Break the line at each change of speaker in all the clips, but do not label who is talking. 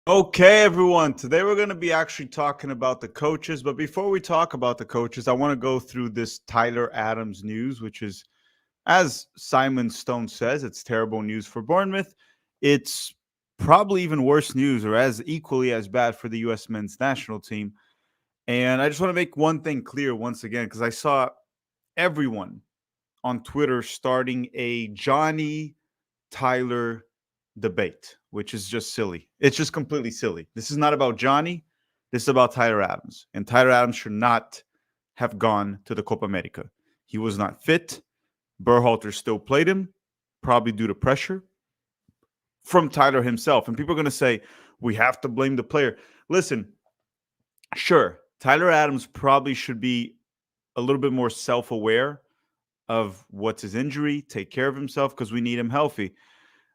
Okay, everyone. Today we're going to be actually talking about the coaches. But before we talk about the coaches, I want to go through this Tyler Adams news, which is, as Simon Stone says, it's terrible news for Bournemouth. It's probably even worse news, or as equally as bad for the U.S. men's national team. And I just want to make one thing clear once again, because I saw everyone on Twitter starting a Johnny Tyler debate, which is just silly. It's just completely silly. This is not about Johnny. This is about Tyler Adams. And Tyler Adams should not have gone to the Copa America. He was not fit. Berhalter still played him, probably due to pressure from Tyler himself. And people are going to say, we have to blame the player. Listen, sure, Tyler Adams probably should be a little bit more self aware of what's his injury, take care of himself because we need him healthy.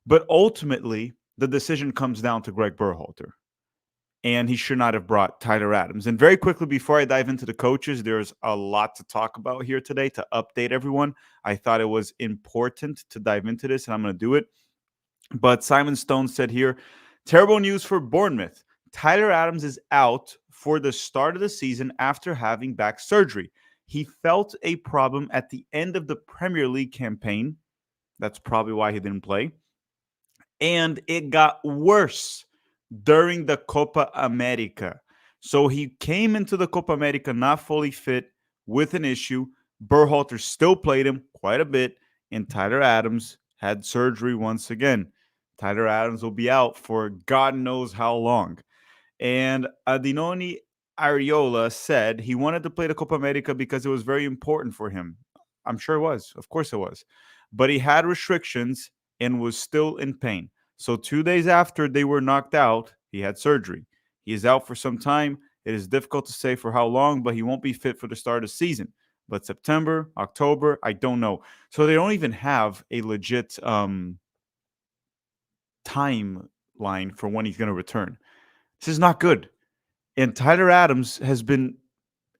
But ultimately, the decision comes down to Gregg Berhalter, and he should not have brought Tyler Adams. And very quickly, before I dive into the coaches, there's a lot to talk about here today to update everyone. I thought it was important to dive into this, and I'm going to do it. But Simon Stone said here, terrible news for Bournemouth. Tyler Adams is out for the start of the season after having back surgery. He felt a problem at the end of the Premier League campaign. That's probably why he didn't play. And it got worse during the Copa America. So he came into the Copa America not fully fit with an issue. Berhalter still played him quite a bit, and Tyler Adams had surgery once again. Tyler Adams will be out for God knows how long. And Adinoni Ariola said he wanted to play the Copa America because it was very important for him. I'm sure it was. Of course it was. But he had restrictions and was still in pain. So 2 days after they were knocked out, he had surgery. He is out for some time. It is difficult to say for how long, but he won't be fit for the start of the season. But September, October, I don't know. So they don't even have a legit timeline for when he's going to return. This is not good. And Tyler Adams has been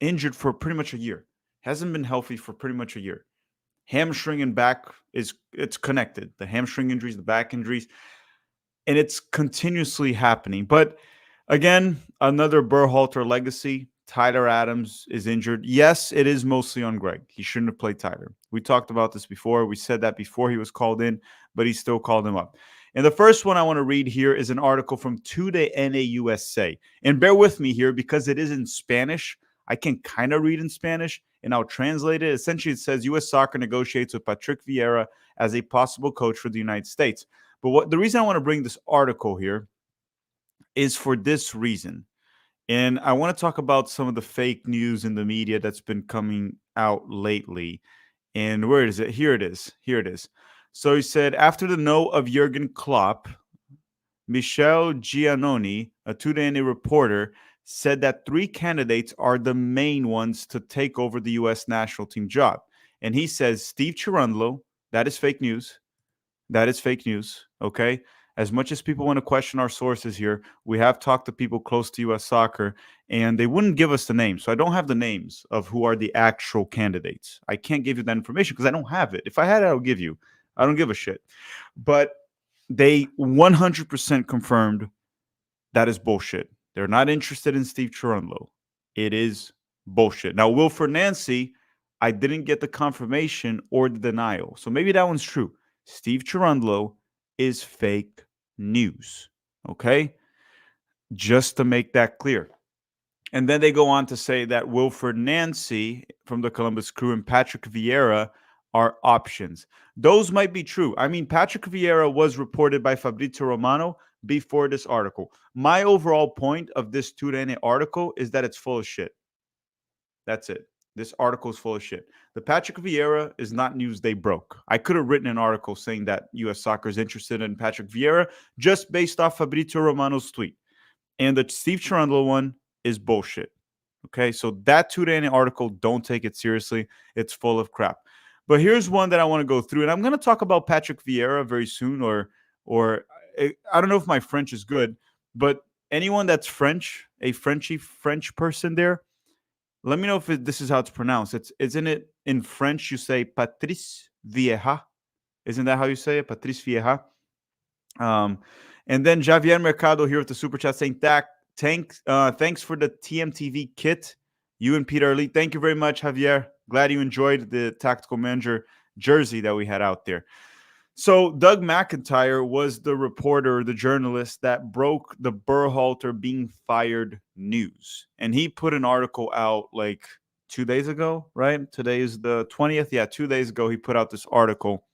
injured for pretty much a year. Hasn't been healthy for pretty much a year. Hamstring and back it's connected. The hamstring injuries, the back injuries, and it's continuously happening. But again, another Berhalter legacy. Tyler Adams is injured. Yes, it is mostly on Gregg. He shouldn't have played Tyler. We talked about this before. We said that before he was called in, but he still called him up. And the first one I want to read here is an article from Today NAUSA. And bear with me here because it is in Spanish. I can kind of read in Spanish, and I'll translate it. Essentially, it says U.S. Soccer negotiates with Patrick Vieira as a possible coach for the United States. But the reason I want to bring this article here is for this reason. And I want to talk about some of the fake news in the media that's been coming out lately. And where is it? Here it is. Here it is. So he said, after the no of Jurgen Klopp, Michel Giannoni, a Today reporter, said that 3 candidates are the main ones to take over the U.S. national team job. And he says Steve Cherundolo, that is fake news. That is fake news, okay? As much as people want to question our sources here, we have talked to people close to U.S. soccer, and they wouldn't give us the names. So I don't have the names of who are the actual candidates. I can't give you that information because I don't have it. If I had it, I would give you. I don't give a shit. But they 100% confirmed that is bullshit. They're not interested in Steve Cherundolo. It is bullshit. Now, Wilfred Nancy, I didn't get the confirmation or the denial. So maybe that one's true. Steve Cherundolo is fake news. Okay? Just to make that clear. And then they go on to say that Wilfred Nancy from the Columbus Crew and Patrick Vieira are options. Those might be true. I mean, Patrick Vieira was reported by Fabrizio Romano before this article. My overall point of this Today article is that it's full of shit. That's it. This article is full of shit. The Patrick Vieira is not news they broke. I could have written an article saying that U.S. soccer is interested in Patrick Vieira just based off Fabrizio Romano's tweet. And the Steve Cherundolo one is bullshit. Okay, so that Today article, don't take it seriously. It's full of crap. But here's one that I want to go through, and I'm going to talk about Patrick Vieira very soon, or I don't know if my French is good, but anyone that's French, a French person there, let me know if this is how it's pronounced. Isn't it in French? You say Patrice Vieira. Isn't that how you say it? Patrice Vieira. And then Javier Mercado here with the super chat saying, thanks for the TMTV kit. You and Peter Lee. Thank you very much, Javier. Glad you enjoyed the Tactical Manager jersey that we had out there. So Doug McIntyre was the reporter, the journalist that broke the Berhalter being fired news. And he put an article out like 2 days ago, right? Today is the 20th. Yeah, 2 days ago, he put out this article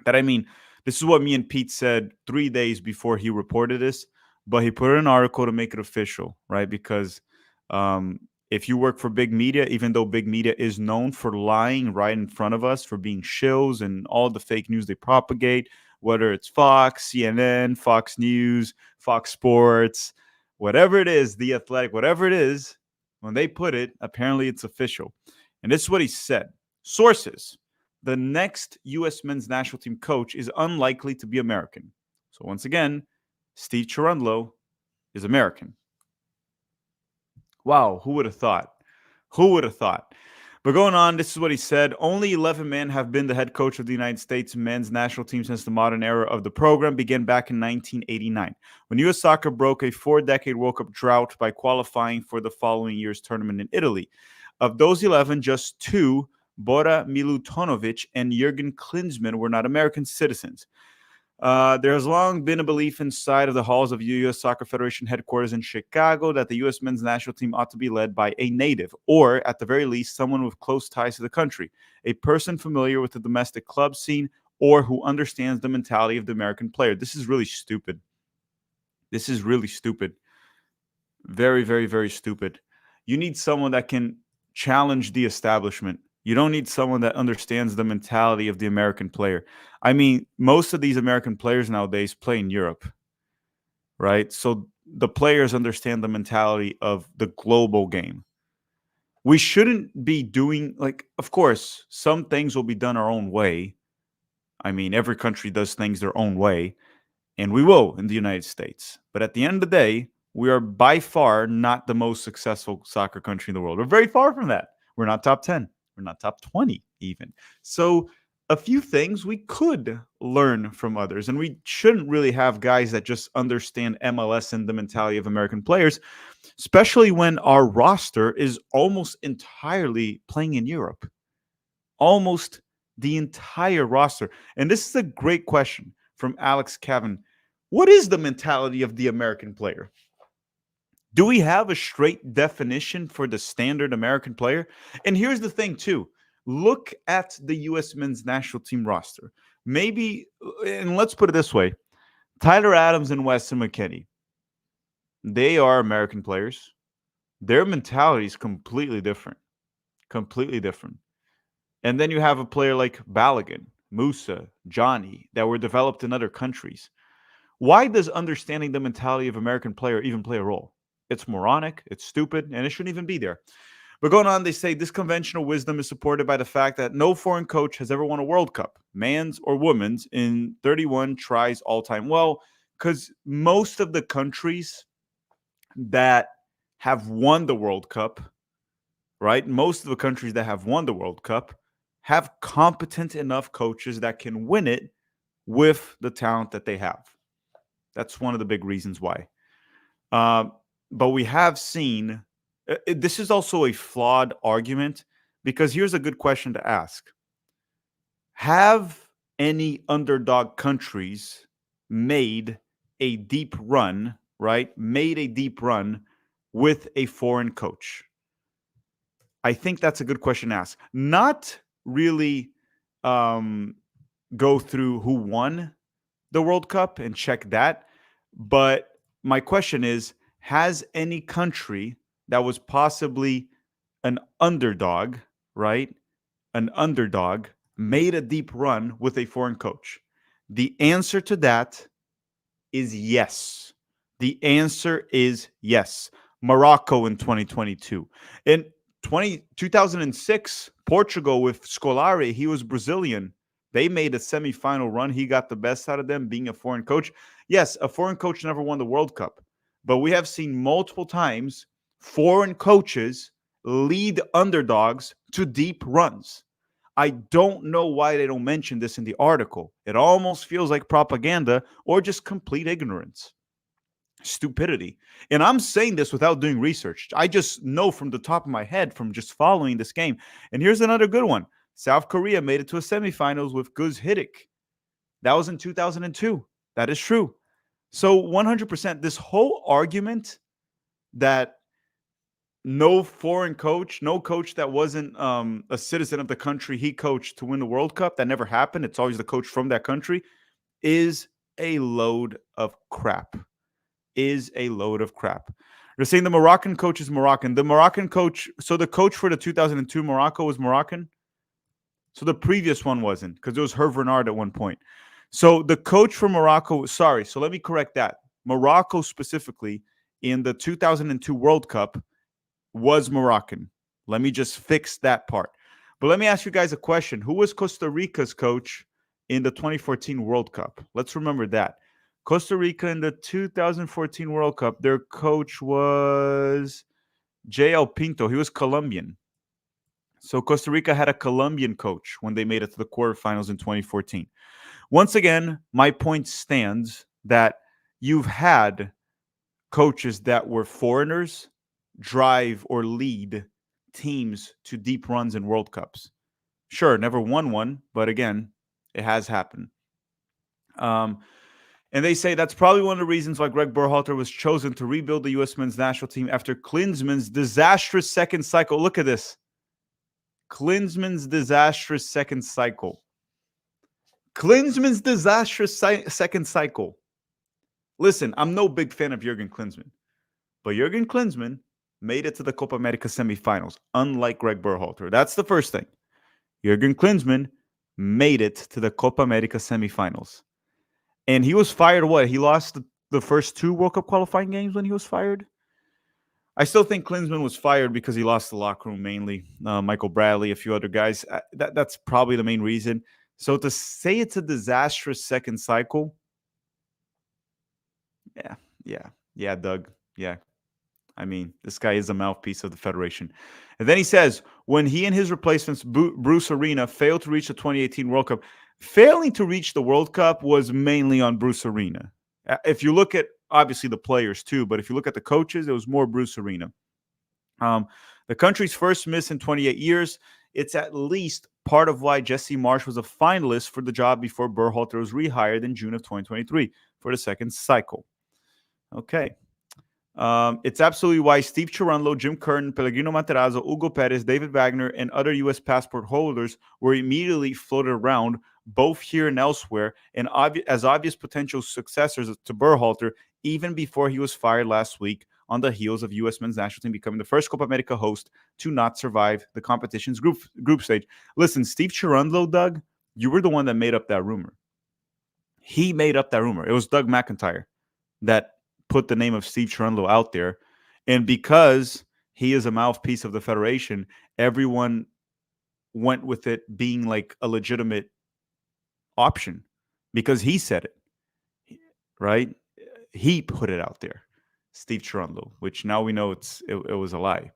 that, I mean, this is what me and Pete said 3 days before he reported this, but he put an article to make it official, right? Because um, if you work for big media, even though big media is known for lying right in front of us, for being shills and all the fake news they propagate, whether it's Fox, CNN, Fox News, Fox Sports, whatever it is, The Athletic, whatever it is, when they put it, apparently it's official. And this is what he said. Sources: the next U.S. men's national team coach is unlikely to be American. So once again, Steve Cherundolo is American. Wow, who would have thought? Who would have thought? But going on, this is what he said. Only 11 men have been the head coach of the United States men's national team since the modern era of the program began back in 1989, when U.S. soccer broke a 4-decade World Cup drought by qualifying for the following year's tournament in Italy. Of those 11, just 2, Bora Milutinovic and Jurgen Klinsmann, were not American citizens. There has long been a belief inside of the halls of U.S. Soccer Federation headquarters in Chicago that the U.S. men's national team ought to be led by a native, or at the very least, someone with close ties to the country, a person familiar with the domestic club scene, or who understands the mentality of the American player. This is really stupid. This is really stupid. Very, very, very stupid. You need someone that can challenge the establishment. You don't need someone that understands the mentality of the American player. I mean, most of these American players nowadays play in Europe, right? So the players understand the mentality of the global game. We shouldn't be doing, like, of course, some things will be done our own way. I mean, every country does things their own way, and we will in the United States. But at the end of the day, we are by far not the most successful soccer country in the world. We're very far from that. We're not top 10. We're not top 20 even. So a few things we could learn from others. And we shouldn't really have guys that just understand MLS and the mentality of American players, especially when our roster is almost entirely playing in Europe. Almost the entire roster. And this is a great question from Alex Cavan. What is the mentality of the American player? Do we have a straight definition for the standard American player? And here's the thing, too. Look at the U.S. men's national team roster. Maybe, and let's put it this way, Tyler Adams and Weston McKennie, they are American players. Their mentality is completely different. Completely different. And then you have a player like Balogun, Musa, Johnny, that were developed in other countries. Why does understanding the mentality of American player even play a role? It's moronic, it's stupid, and it shouldn't even be there. But going on, they say this conventional wisdom is supported by the fact that no foreign coach has ever won a World Cup, man's or women's, in 31 tries all time. Well, because most of the countries that have won the World Cup, right? Most of the countries that have won the World Cup have competent enough coaches that can win it with the talent that they have. That's one of the big reasons why. But we have seen, this is also a flawed argument, because here's a good question to ask. Have any underdog countries made a deep run, right? Made a deep run with a foreign coach? I think that's a good question to ask. Not really go through who won the World Cup and check that. But my question is, has any country that was possibly an underdog, right? An underdog made a deep run with a foreign coach? The answer to that is yes. The answer is yes. Morocco in 2022. In 2006, Portugal with Scolari, he was Brazilian. They made a semifinal run. He got the best out of them being a foreign coach. Yes, a foreign coach never won the World Cup, but we have seen multiple times foreign coaches lead underdogs to deep runs. I don't know why they don't mention this in the article. It almost feels like propaganda or just complete ignorance, stupidity. And I'm saying this without doing research. I just know from the top of my head from just following this game. And here's another good one. South Korea made it to a semifinals with Guz Hidik. That was in 2002. That is true. So 100%, this whole argument that no foreign coach, no coach that wasn't a citizen of the country he coached to win the World Cup, that never happened. It's always the coach from that country, is a load of crap. Is a load of crap. They're saying the Moroccan coach is Moroccan. The Moroccan coach, so the coach for the 2002 Morocco was Moroccan. So the previous one wasn't, because it was Hervé Renard at one point. So the coach for Morocco, sorry, so let me correct that. Morocco specifically in the 2002 World Cup was Moroccan. Let me just fix that part. But let me ask you guys a question. Who was Costa Rica's coach in the 2014 World Cup? Let's remember that. Costa Rica in the 2014 World Cup, their coach was J.L. Pinto. He was Colombian. So Costa Rica had a Colombian coach when they made it to the quarterfinals in 2014. Once again, my point stands that you've had coaches that were foreigners drive or lead teams to deep runs in World Cups. Sure, never won one, but again, it has happened. And they say that's probably one of the reasons why Gregg Berhalter was chosen to rebuild the U.S. men's national team after Klinsmann's disastrous second cycle. Look at this. Klinsmann's disastrous second cycle. Klinsmann's disastrous second cycle. Listen, I'm no big fan of Jurgen Klinsmann, but Jurgen Klinsmann made it to the Copa America semifinals, unlike Gregg Berhalter. That's the first thing. Jurgen Klinsmann made it to the Copa America semifinals. And he was fired what? He lost the first two World Cup qualifying games when he was fired? I still think Klinsmann was fired because he lost the locker room mainly. Michael Bradley, a few other guys. That's probably the main reason. So to say it's a disastrous second cycle, yeah, Doug. Yeah. I mean, this guy is a mouthpiece of the Federation. And then he says, when he and his replacements, Bruce Arena, failed to reach the 2018 World Cup, failing to reach the World Cup was mainly on Bruce Arena. If you look at, obviously, the players too, but if you look at the coaches, it was more Bruce Arena. The country's first miss in 28 years. It's at least part of why Jesse Marsh was a finalist for the job before Berhalter was rehired in June of 2023 for the second cycle. Okay. It's absolutely why Steve Cherundolo, Jim Curtin, Pellegrino Materazzo, Hugo Perez, David Wagner, and other U.S. passport holders were immediately floated around, both here and elsewhere, and as obvious potential successors to Berhalter, even before he was fired last week on the heels of U.S. men's national team becoming the first Copa America host to not survive the competition's group stage. Listen, Steve Cherundolo, Doug, you were the one that made up that rumor. He made up that rumor. It was Doug McIntyre that put the name of Steve Cherundolo out there. And because he is a mouthpiece of the Federation, everyone went with it being like a legitimate option because he said it, right? He put it out there, Steve Cherundolo, which now we know it was a lie.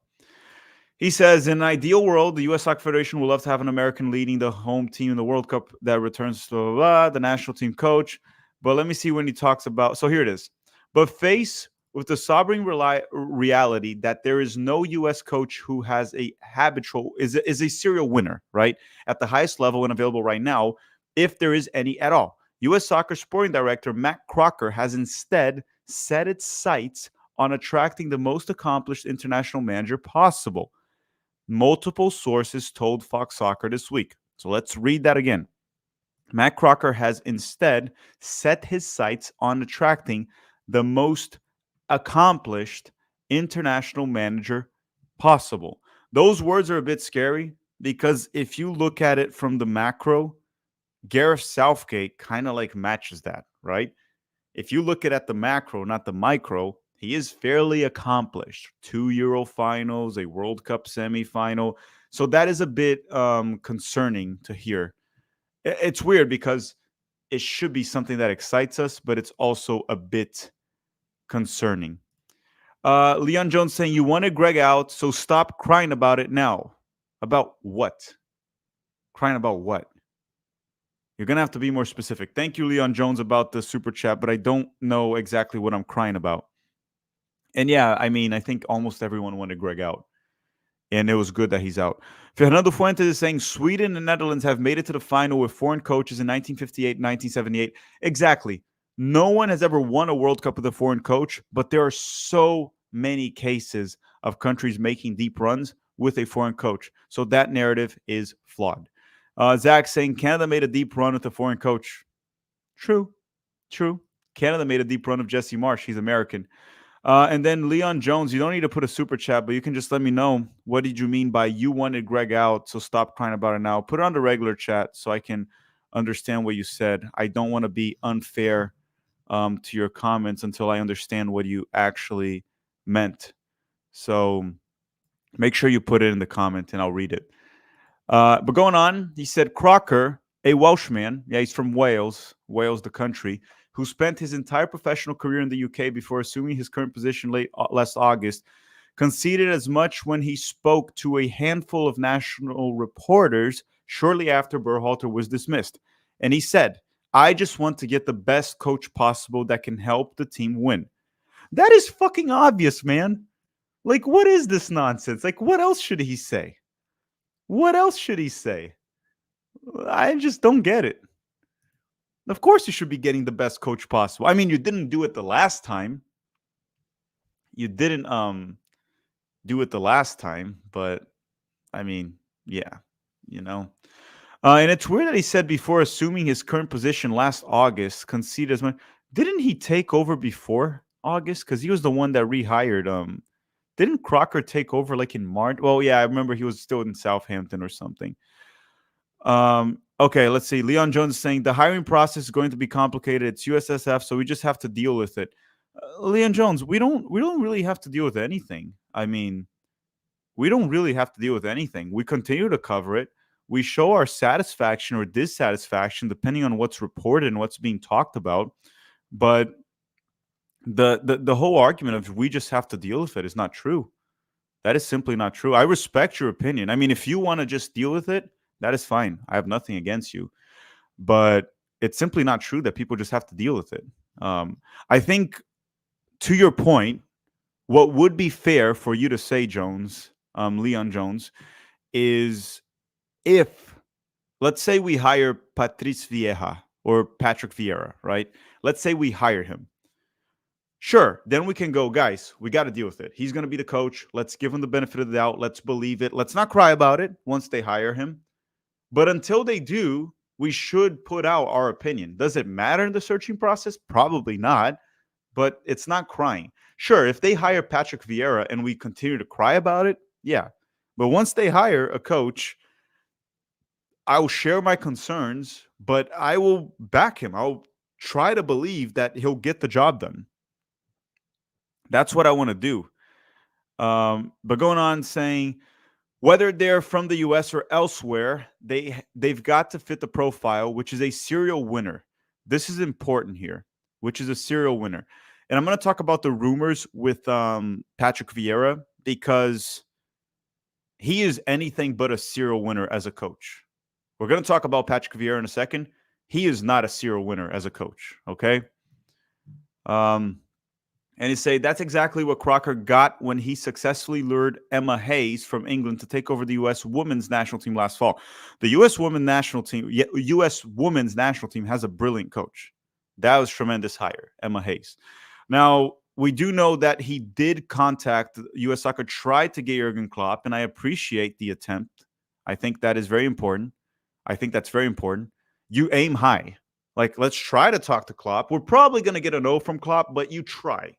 He says, in an ideal world, the U.S. Soccer Federation would love to have an American leading the home team in the World Cup that returns to the national team coach. But let me see when he talks about, so here it is. But face with the sobering reality that there is no U.S. coach who has a habitual, is a serial winner, right? At the highest level and available right now, if there is any at all. U.S. Soccer Sporting Director Matt Crocker has instead set its sights on attracting the most accomplished international manager possible. Multiple sources told Fox Soccer this week. So let's read that again. Matt Crocker has instead set his sights on attracting the most accomplished international manager possible. Those words are a bit scary because if you look at it from the macro, Gareth Southgate kind of like matches that, right? If you look at the macro, not the micro, he is fairly accomplished. 2 Euro finals, a World Cup semifinal. So that is a bit concerning to hear. It's weird because it should be something that excites us, but it's also a bit concerning. Leon Jones saying, you wanted Gregg out, so stop crying about it now. About what? Crying about what? You're going to have to be more specific. Thank you, Leon Jones, about the super chat, but I don't know exactly what I'm crying about. And yeah, I mean, I think almost everyone wanted Gregg out, and it was good that he's out. Fernando Fuentes is saying Sweden and Netherlands have made it to the final with foreign coaches in 1958 and 1978. Exactly. No one has ever won a World Cup with a foreign coach, but there are so many cases of countries making deep runs with a foreign coach. So that narrative is flawed. Zach saying Canada made a deep run with a foreign coach. True. Canada made a deep run of Jesse Marsh. He's American. And then Leon Jones, you don't need to put a super chat, but you can just let me know what did you mean by you wanted Gregg out, so stop crying about it now. Put it on the regular chat so I can understand what you said. I don't want to be unfair to your comments until I understand what you actually meant. So make sure you put it in the comment and I'll read it. But going on, he said Crocker, a Welshman, yeah, he's from Wales, the country, who spent his entire professional career in the UK before assuming his current position last August, conceded as much when he spoke to a handful of national reporters shortly after Berhalter was dismissed. And he said, I just want to get the best coach possible that can help the team win. That is fucking obvious, man. Like, what is this nonsense? Like, what else should he say? I just don't get it. Of course you should be getting the best coach possible. I mean, you didn't do it the last time. But I mean, yeah, you know. And it's weird that he said before assuming his current position last August, conceded as much. Didn't he take over before August? Because he was the one that rehired. Didn't Crocker take over like in March? Well, yeah, I remember he was still in Southampton or something. Okay, let's see. Leon Jones is saying the hiring process is going to be complicated. It's USSF, so we just have to deal with it. Leon Jones, we don't really have to deal with anything. I mean, we don't really have to deal with anything. We continue to cover it. We show our satisfaction or dissatisfaction depending on what's reported and what's being talked about. But the whole argument of we just have to deal with it is not true. That is simply not true. I respect your opinion. I mean, if you want to just deal with it, that is fine. I have nothing against you. But it's simply not true that people just have to deal with it. I think, to your point, what would be fair for you to say, Jones, Leon Jones, is if, let's say we hire Patrice Vieira or Patrick Vieira, right? Let's say we hire him. Sure, then we can go, guys, we got to deal with it. He's going to be the coach. Let's give him the benefit of the doubt. Let's believe it. Let's not cry about it once they hire him. But until they do, we should put out our opinion. Does it matter in the searching process? Probably not, but it's not crying. Sure, if they hire Patrick Vieira and we continue to cry about it, yeah. But once they hire a coach, I will share my concerns, but I will back him. I'll try to believe that he'll get the job done. That's what I want to do. But going on saying, whether they're from the US or elsewhere, they've got to fit the profile, which is a serial winner. This is important here, which is a serial winner. And I'm going to talk about the rumors with Patrick Vieira because he is anything but a serial winner as a coach. We're going to talk about Patrick Vieira in a second. He is not a serial winner as a coach, okay? And he say that's exactly what Crocker got when he successfully lured Emma Hayes from England to take over the U.S. women's national team last fall. The U.S. women's national team has a brilliant coach. That was tremendous hire, Emma Hayes. Now, we do know that he did contact U.S. Soccer, tried to get Jurgen Klopp, and I appreciate the attempt. I think that is very important. I think that's very important. You aim high. Like, let's try to talk to Klopp. We're probably going to get a no from Klopp, but you try.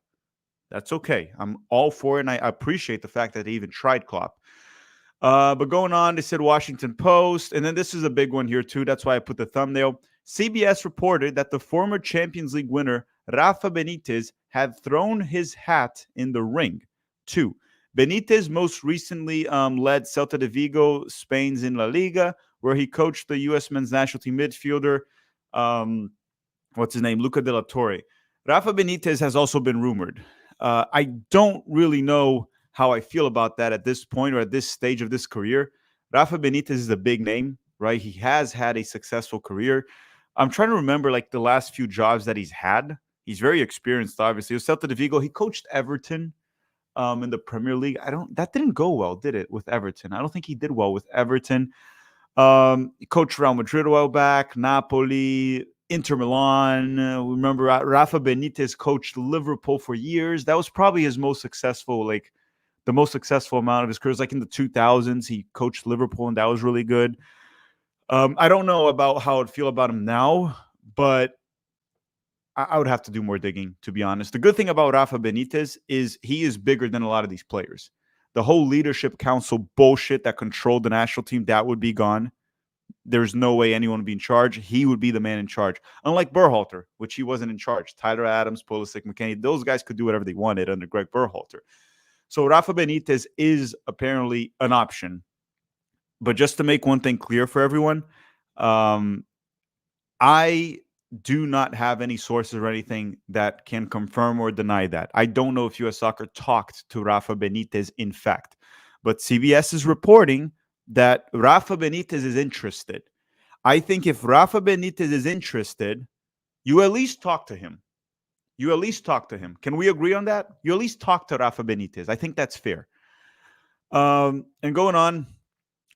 That's okay. I'm all for it, and I appreciate the fact that they even tried Klopp. But going on, they said Washington Post, and then this is a big one here too. That's why I put the thumbnail. CBS reported that the former Champions League winner, Rafa Benitez, had thrown his hat in the ring. 2. Benitez most recently led Celta de Vigo, Spain's in La Liga, where he coached the U.S. men's national team midfielder, what's his name, Luca de la Torre. Rafa Benitez has also been rumored. I don't really know how I feel about that at this point or at this stage of this career. Rafa Benitez is a big name, right? He has had a successful career. I'm trying to remember like the last few jobs that he's had. He's very experienced, obviously. He was Celta de Vigo. He coached Everton in the Premier League. That didn't go well, did it, with Everton? I don't think he did well with Everton. He coached Real Madrid a while back, Napoli, Inter Milan. Remember, Rafa Benitez coached Liverpool for years. That was probably his most successful, like the most successful amount of his career. Like in the 2000s, he coached Liverpool, and that was really good. I don't know about how I'd feel about him now, but I would have to do more digging, to be honest. The good thing about Rafa Benitez is he is bigger than a lot of these players. The whole leadership council bullshit that controlled the national team, that would be gone. There's no way anyone would be in charge. He would be the man in charge. Unlike Berhalter, which he wasn't in charge. Tyler Adams, Pulisic, McKennie, those guys could do whatever they wanted under Gregg Berhalter. So Rafa Benitez is apparently an option. But just to make one thing clear for everyone, I do not have any sources or anything that can confirm or deny that. I don't know if U.S. Soccer talked to Rafa Benitez, in fact. But CBS is reporting that Rafa Benitez is interested. I think if Rafa Benitez is interested, you at least talk to him. You at least talk to him. Can we agree on that? You at least talk to Rafa Benitez. I think that's fair. And going on,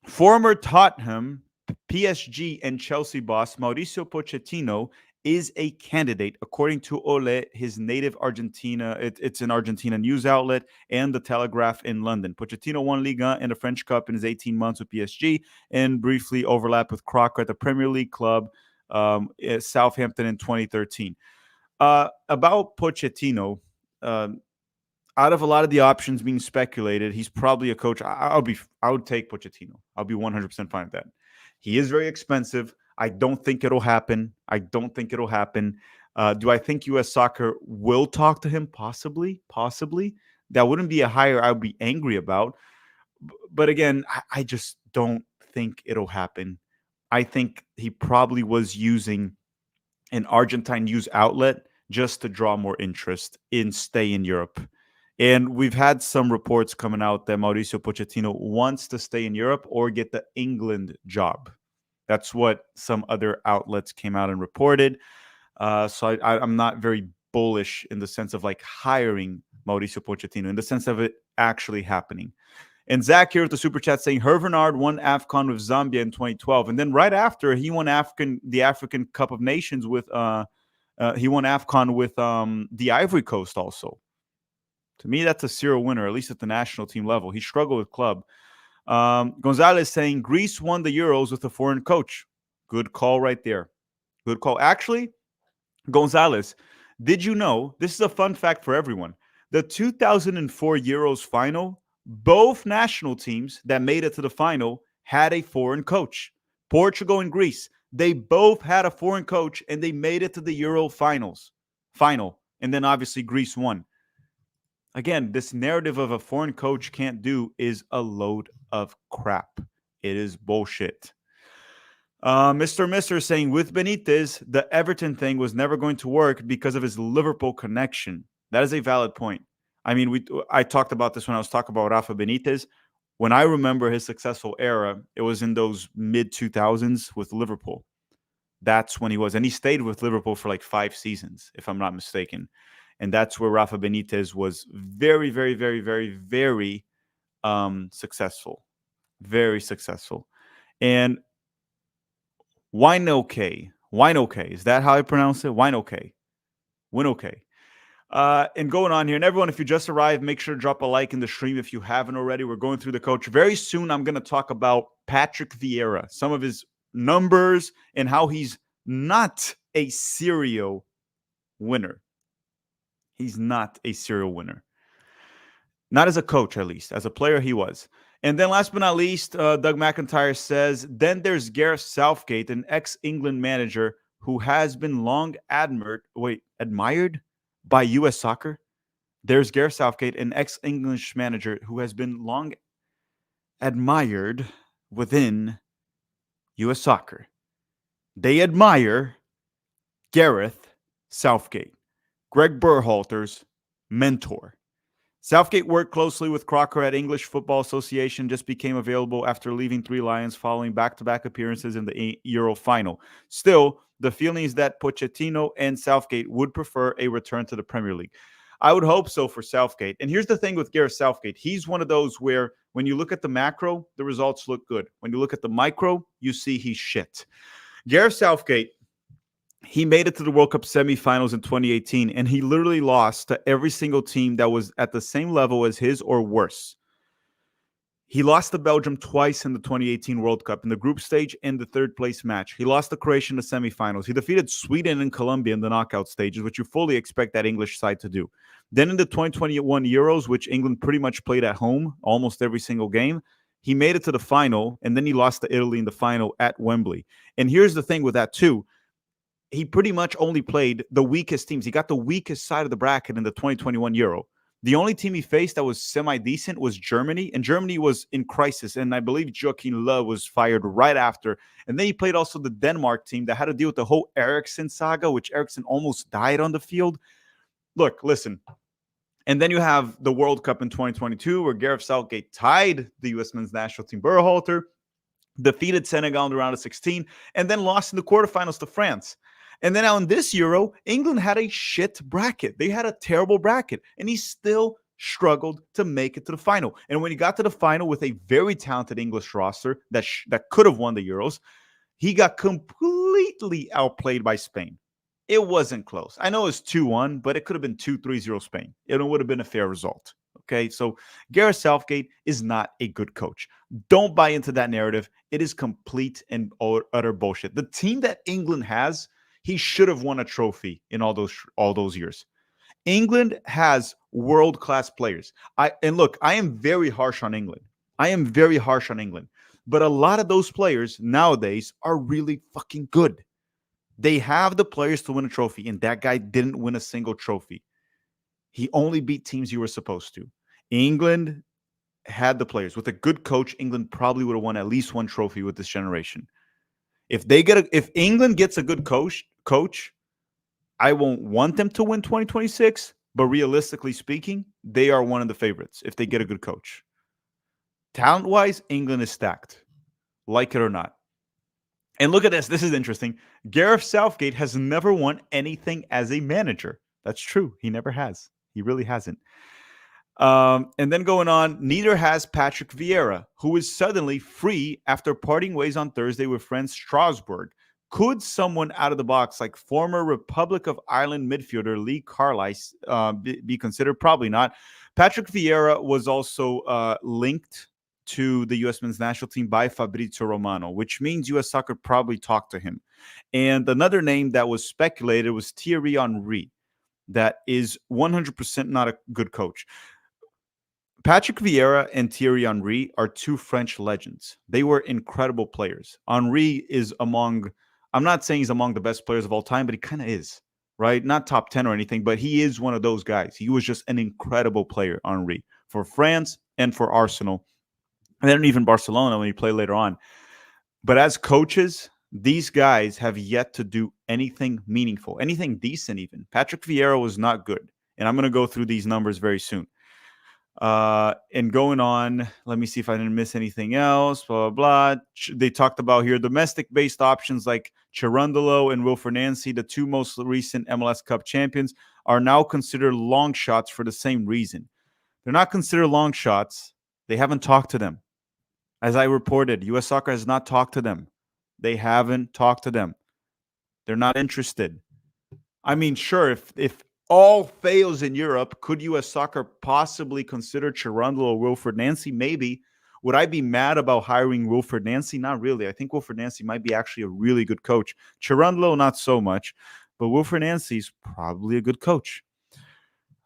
former Tottenham, PSG, and Chelsea boss Mauricio Pochettino is a candidate, according to Ole, his native Argentina. It's an Argentina news outlet, and the Telegraph in London. Pochettino won Liga and the French Cup in his 18 months with PSG, and briefly overlapped with Crocker at the Premier League club, Southampton in 2013. About Pochettino, out of a lot of the options being speculated, he's probably a coach. I would take Pochettino. I'll be 100% fine with that. He is very expensive. I don't think it'll happen. Do I think U.S. Soccer will talk to him? Possibly. That wouldn't be a hire I would be angry about. But again, I just don't think it'll happen. I think he probably was using an Argentine news outlet just to draw more interest in stay in Europe. And we've had some reports coming out that Mauricio Pochettino wants to stay in Europe or get the England job. That's what some other outlets came out and reported. So I'm not very bullish in the sense of like hiring Mauricio Pochettino, in the sense of it actually happening. And Zach here with the super chat saying Hervenard won AFCON with Zambia in 2012, and then right after he won the African Cup of Nations with he won AFCON with the Ivory Coast also. To me, that's a serial winner, at least at the national team level. He struggled with club. Gonzalez saying Greece won the Euros with a foreign coach. Good call right there. Good call. Actually, Gonzalez, did you know, this is a fun fact for everyone, the 2004 Euros final, both national teams that made it to the final had a foreign coach. Portugal and Greece, they both had a foreign coach and they made it to the Euro final. And then obviously Greece won. Again, this narrative of a foreign coach can't do is a load of crap. It is bullshit. Mr. saying with Benitez, the Everton thing was never going to work because of his Liverpool connection. That is a valid point. I mean, I talked about this when I was talking about Rafa Benitez. When I remember his successful era, it was in those mid-2000s with Liverpool. That's when he was. And he stayed with Liverpool for like 5 seasons, if I'm not mistaken. And that's where Rafa Benitez was very, very, very, very, very successful. Very successful. And Winoke. Is that how I pronounce it? Winoke. And going on here, and everyone, if you just arrived, make sure to drop a like in the stream if you haven't already. We're going through the coach. Very soon, I'm going to talk about Patrick Vieira, some of his numbers, and how he's not a serial winner. He's not a serial winner. Not as a coach, at least. As a player, he was. And then last but not least, Doug McIntyre says, then there's Gareth Southgate, an ex-England manager who has been long admired by U.S. Soccer. There's Gareth Southgate, an ex-English manager who has been long admired within U.S. Soccer. They admire Gareth Southgate, Gregg Berhalter's mentor. Southgate worked closely with Crocker at English Football Association, just became available after leaving Three Lions following back-to-back appearances in the Euro final. Still, the feeling is that Pochettino and Southgate would prefer a return to the Premier League. I would hope so for Southgate. And here's the thing with Gareth Southgate. He's one of those where when you look at the macro, the results look good. When you look at the micro, you see he's shit. Gareth Southgate, he made it to the World Cup semifinals in 2018, and he literally lost to every single team that was at the same level as his or worse. He lost to Belgium twice in the 2018 World Cup, in the group stage and the third place match. He lost to Croatia in the semifinals. He defeated Sweden and Colombia in the knockout stages, which you fully expect that English side to do. Then in the 2021 Euros, which England pretty much played at home almost every single game, he made it to the final, and then he lost to Italy in the final at Wembley. And here's the thing with that too. He pretty much only played the weakest teams. He got the weakest side of the bracket in the 2021 Euro. The only team he faced that was semi-decent was Germany, and Germany was in crisis, and I believe Joachim Löw was fired right after. And then he played also the Denmark team that had to deal with the whole Eriksen saga, which Eriksen almost died on the field. Look, listen. And then you have the World Cup in 2022, where Gareth Southgate tied the U.S. men's national team Berhalter, defeated Senegal in the round of 16, and then lost in the quarterfinals to France. And then now in this Euro, England had a shit bracket. They had a terrible bracket, and he still struggled to make it to the final. And when he got to the final with a very talented English roster that could have won the Euros, he got completely outplayed by Spain. It wasn't close. I know it was 2-1, but it could have been 2-3-0 Spain. It would have been a fair result. Okay, so Gareth Southgate is not a good coach. Don't buy into that narrative. It is complete and utter bullshit. The team that England has, he should have won a trophy in all those years. England has world-class players. And look, I am very harsh on England. But a lot of those players nowadays are really fucking good. They have the players to win a trophy, and that guy didn't win a single trophy. He only beat teams you were supposed to. England had the players. With a good coach, England probably would have won at least one trophy with this generation. If England gets a good coach, I won't want them to win 2026, but realistically speaking, they are one of the favorites if they get a good coach. Talent-wise, England is stacked, like it or not. And look at this. This is interesting. Gareth Southgate has never won anything as a manager. That's true. He never has. He really hasn't. And then going on, neither has Patrick Vieira, who is suddenly free after parting ways on Thursday with friends Strasbourg. Could someone out of the box, like former Republic of Ireland midfielder Lee Carlisle, be considered? Probably not. Patrick Vieira was also linked to the U.S. men's national team by Fabrizio Romano, which means U.S. Soccer probably talked to him. And another name that was speculated was Thierry Henry, that is 100% not a good coach. Patrick Vieira and Thierry Henry are two French legends. They were incredible players. Henry is I'm not saying he's among the best players of all time, but he kind of is, right? Not top 10 or anything, but he is one of those guys. He was just an incredible player, Henry, for France and for Arsenal. And then even Barcelona when he played later on. But as coaches, these guys have yet to do anything meaningful, anything decent even. Patrick Vieira was not good. And I'm going to go through these numbers very soon. And going on, let me see if I didn't miss anything else. Blah, blah, blah. They talked about here domestic-based options like Cherundolo and Wilfred Nancy, the two most recent MLS Cup champions, are now considered long shots for the same reason. They're not considered long shots. They haven't talked to them. As I reported, U.S. Soccer has not talked to them. They haven't talked to them. They're not interested. I mean, sure, if all fails in Europe, could U.S. Soccer possibly consider Cherundolo or Wilfred Nancy? Maybe. Would I be mad about hiring Wilfred Nancy? Not really. I think Wilfred Nancy might be actually a really good coach. Cherundolo, not so much. But Wilfred Nancy is probably a good coach.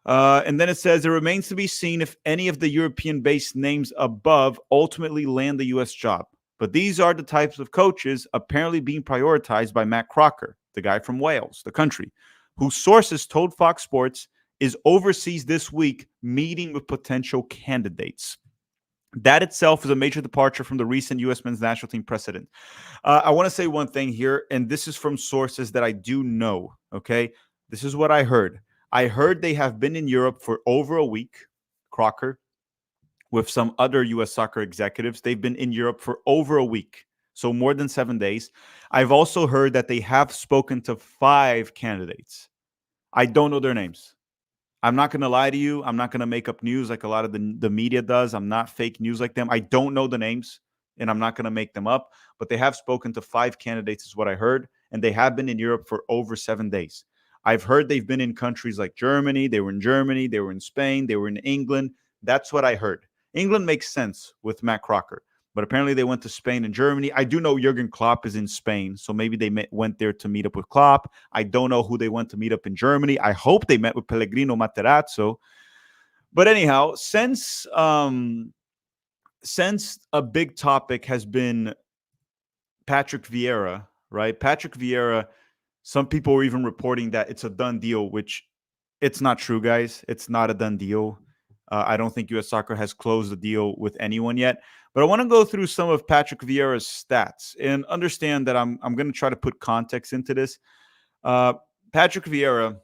And then it says, it remains to be seen if any of the European-based names above ultimately land the U.S. job. But these are the types of coaches apparently being prioritized by Matt Crocker, the guy from Wales, the country, whose sources told Fox Sports is overseas this week meeting with potential candidates. That itself is a major departure from the recent U.S. men's national team precedent. I want to say one thing here, and this is from sources that I do know, okay? This is what I heard. I heard they have been in Europe for over a week, Crocker with some other U.S. soccer executives. They've been in Europe for over a week, so more than 7 days. I've also heard that they have spoken to 5 candidates. I don't know their names. I'm not going to lie to you. I'm not going to make up news like a lot of the media does. I'm not fake news like them. I don't know the names, and I'm not going to make them up. But they have spoken to 5 candidates, is what I heard, and they have been in Europe for over 7 days. I've heard they've been in countries like Germany. They were in Germany. They were in Spain. They were in England. That's what I heard. England makes sense with Matt Crocker, but apparently they went to Spain and Germany. I do know Jurgen Klopp is in Spain, so maybe they went there to meet up with Klopp. I don't know who they went to meet up in Germany. I hope they met with Pellegrino Materazzo. But anyhow, since a big topic has been Patrick Vieira, right? Patrick Vieira, some people were even reporting that it's a done deal, which it's not true, guys. It's not a done deal. I don't think U.S. Soccer has closed the deal with anyone yet. But I want to go through some of Patrick Vieira's stats and understand that I'm going to try to put context into this. Patrick Vieira,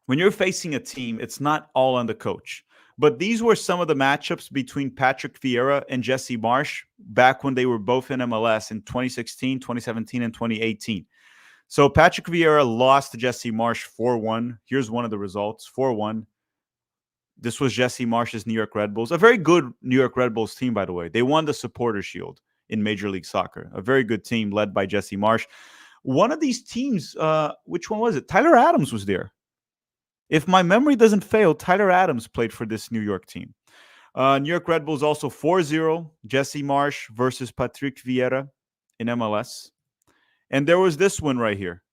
when you're facing a team, it's not all on the coach. But these were some of the matchups between Patrick Vieira and Jesse Marsch back when they were both in MLS in 2016, 2017, and 2018. So Patrick Vieira lost to Jesse Marsch 4-1. Here's one of the results, 4-1. This was Jesse Marsch's New York Red Bulls, a very good New York Red Bulls team, by the way. They won the Supporters' Shield in Major League Soccer, a very good team led by Jesse Marsch. One of these teams, which one was it? Tyler Adams was there. If my memory doesn't fail, Tyler Adams played for this New York team. New York Red Bulls also 4-0, Jesse Marsch versus Patrick Vieira in MLS. And there was this one right here.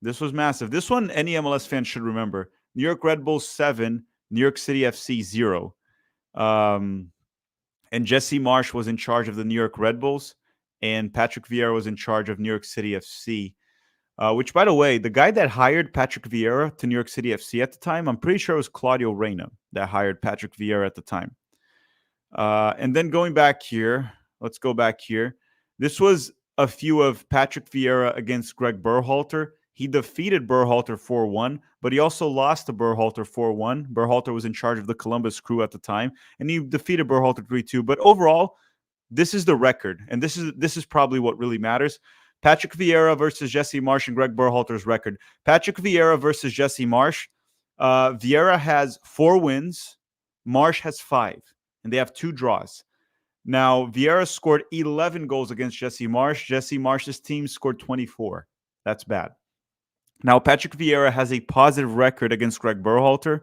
This was massive. This one, any MLS fan should remember. New York Red Bulls 7, New York City FC 0. And Jesse Marsch was in charge of the New York Red Bulls, and Patrick Vieira was in charge of New York City FC. Which, by the way, the guy that hired Patrick Vieira to New York City FC at the time, I'm pretty sure it was Claudio Reyna that hired Patrick Vieira at the time. And then going back here, let's go back here. This was a few of Patrick Vieira against Gregg Berhalter. He defeated Berhalter 4-1, but he also lost to Berhalter 4-1. Berhalter was in charge of the Columbus Crew at the time, and he defeated Berhalter 3-2. But overall, this is the record, and this is probably what really matters. Patrick Vieira versus Jesse Marsch and Gregg Berhalter's record. Patrick Vieira versus Jesse Marsch. Vieira has 4 wins. Marsch has 5, and they have 2 draws. Now, Vieira scored 11 goals against Jesse Marsch. Jesse Marsch's team scored 24. That's bad. Now, Patrick Vieira has a positive record against Gregg Berhalter,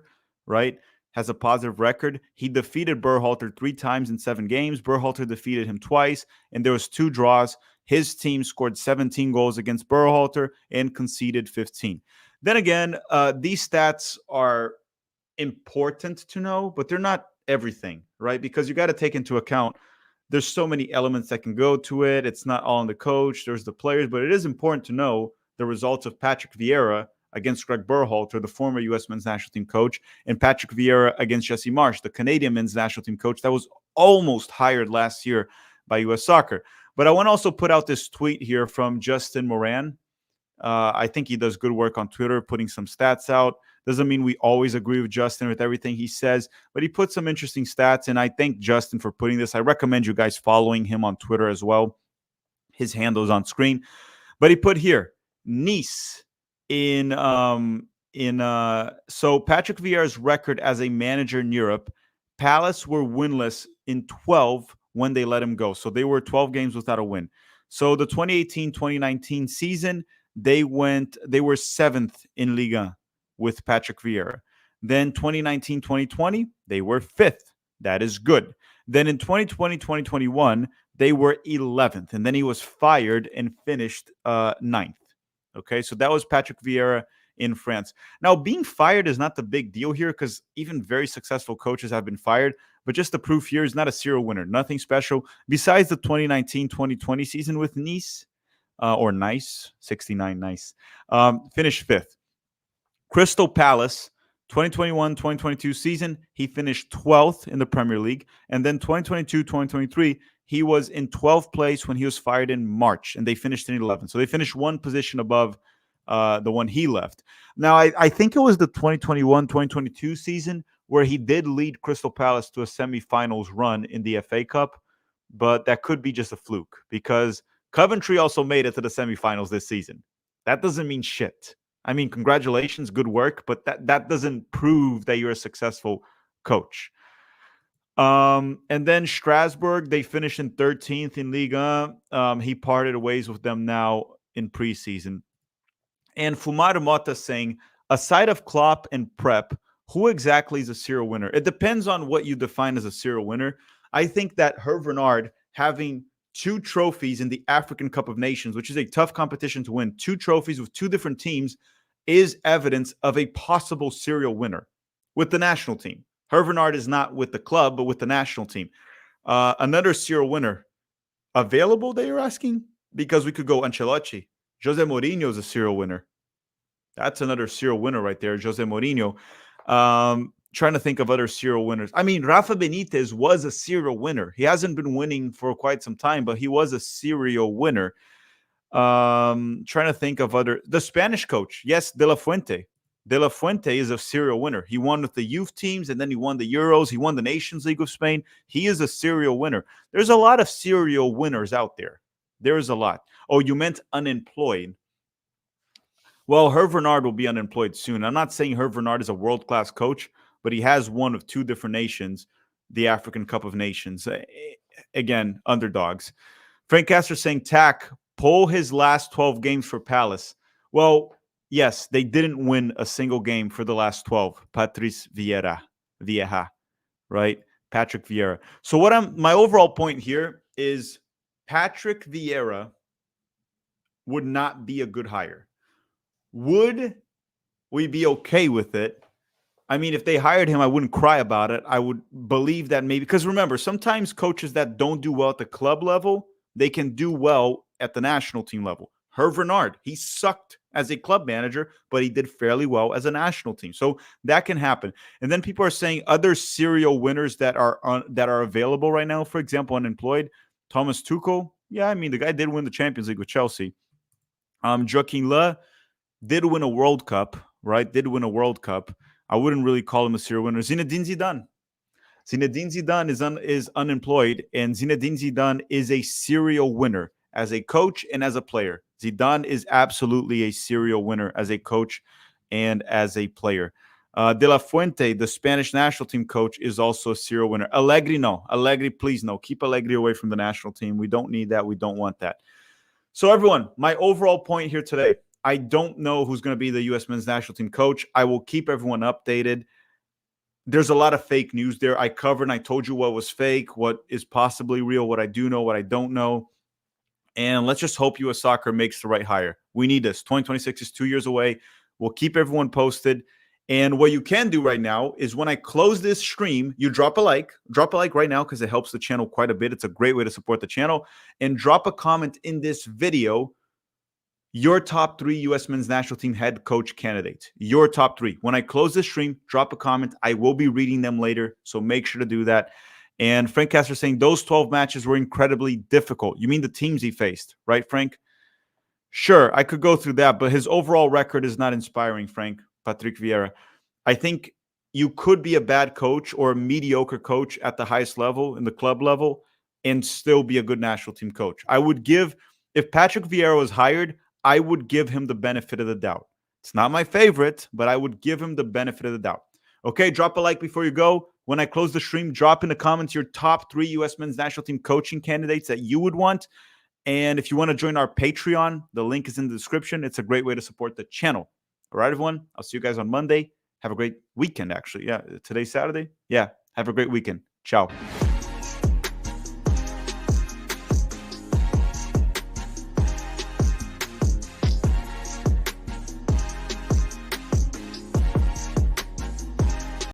right? Has a positive record. He defeated Berhalter 3 times in 7 games. Berhalter defeated him twice, and there was 2 draws. His team scored 17 goals against Berhalter and conceded 15. Then again, these stats are important to know, but they're not everything, right? Because you got to take into account there's so many elements that can go to it. It's not all on the coach. There's the players, but it is important to know the results of Patrick Vieira against Gregg Berhalter, the former U.S. men's national team coach, and Patrick Vieira against Jesse Marsch, the Canadian men's national team coach that was almost hired last year by U.S. Soccer. But I want to also put out this tweet here from Justin Moran. I think he does good work on Twitter, putting some stats out. Doesn't mean we always agree with Justin with everything he says, but he put some interesting stats, and I thank Justin for putting this. I recommend you guys following him on Twitter as well. His handle is on screen. But he put here, Nice so Patrick Vieira's record as a manager in Europe, Palace were winless in 12 when they let him go. So they were 12 games without a win. So the 2018-2019 season, they were 7th in Liga with Patrick Vieira. Then 2019-2020, they were 5th. That is good. Then in 2020-2021, they were 11th. And then he was fired and finished 9th. Okay, so that was Patrick Vieira in France. Now, being fired is not the big deal here because even very successful coaches have been fired. But just the proof here is not a serial winner. Nothing special. Besides the 2019-2020 season with Nice, or Nice, 69 Nice, finished 5th. Crystal Palace, 2021-2022 season, he finished 12th in the Premier League. And then 2022-2023, he was in 12th place when he was fired in March, and they finished in 11th. So they finished one position above the one he left. Now, I think it was the 2021-2022 season where he did lead Crystal Palace to a semifinals run in the FA Cup, but that could be just a fluke because Coventry also made it to the semifinals this season. That doesn't mean shit. I mean, congratulations, good work, but that doesn't prove that you're a successful coach. And then Strasbourg, they finished in 13th in Liga. He parted ways with them now in preseason. And Fumar Mota saying, aside of Klopp and Prep, who exactly is a serial winner? It depends on what you define as a serial winner. I think that Hervé Renard having 2 trophies in the African Cup of Nations, which is a tough competition to win, 2 trophies with 2 different teams, is evidence of a possible serial winner with the national team. Hervé Renard is not with the club, but with the national team. Another serial winner available that you're asking? Because we could go Ancelotti. Jose Mourinho is a serial winner. That's another serial winner right there, Jose Mourinho. Trying to think of other serial winners. I mean, Rafa Benitez was a serial winner. He hasn't been winning for quite some time, but he was a serial winner. Trying to think of the Spanish coach. Yes, De La Fuente. De La Fuente is a serial winner. He won with the youth teams, and then he won the Euros. He won the Nations League of Spain. He is a serial winner. There's a lot of serial winners out there. There is a lot. Oh, you meant unemployed. Well, Hervé Renard will be unemployed soon. I'm not saying Hervé Renard is a world-class coach, but he has one of 2 different nations, the African Cup of Nations. Again, underdogs. Frank Castor saying, Tack, pull his last 12 games for Palace. Well, yes, they didn't win a single game for the last 12. Patrice Vieira, right? Patrick Vieira. So my overall point here is Patrick Vieira would not be a good hire. Would we be okay with it? I mean, if they hired him, I wouldn't cry about it. I would believe that maybe, because remember, sometimes coaches that don't do well at the club level, they can do well at the national team level. Hervé Renard, he sucked as a club manager, but he did fairly well as a national team. So that can happen. And then people are saying other serial winners that are available right now, for example, unemployed. Thomas Tuchel, yeah, I mean, the guy did win the Champions League with Chelsea. Joaquin Low did win a World Cup, right? Did win a World Cup. I wouldn't really call him a serial winner. Zinedine Zidane. Zinedine Zidane is unemployed, and Zinedine Zidane is a serial winner as a coach and as a player. Zidane is absolutely a serial winner as a coach and as a player. De La Fuente, the Spanish national team coach, is also a serial winner. Allegri, no. Allegri, please no. Keep Allegri away from the national team. We don't need that. We don't want that. So everyone, my overall point here today, I don't know who's going to be the U.S. men's national team coach. I will keep everyone updated. There's a lot of fake news there. I covered and I told you what was fake, what is possibly real, what I do know, what I don't know. And let's just hope U.S. Soccer makes the right hire. We need this. 2026 is 2 years away. We'll keep everyone posted. And what you can do right now is when I close this stream, you drop a like. Drop a like right now because it helps the channel quite a bit. It's a great way to support the channel. And drop a comment in this video. Your top 3 U.S. men's national team head coach candidates. Your top 3. When I close this stream, drop a comment. I will be reading them later, so make sure to do that. And Frank Castor saying those 12 matches were incredibly difficult. You mean the teams he faced, right, Frank? Sure, I could go through that, but his overall record is not inspiring, Frank. Patrick Vieira. I think you could be a bad coach or a mediocre coach at the highest level, in the club level, and still be a good national team coach. I would give, if Patrick Vieira was hired, I would give him the benefit of the doubt. It's not my favorite, but I would give him the benefit of the doubt. Okay, drop a like before you go. When I close the stream, drop in the comments your top 3 U.S. men's national team coaching candidates that you would want. And if you want to join our Patreon, the link is in the description. It's a great way to support the channel. All right, everyone. I'll see you guys on Monday. Have a great weekend, actually. Yeah, today's Saturday. Yeah, have a great weekend. Ciao.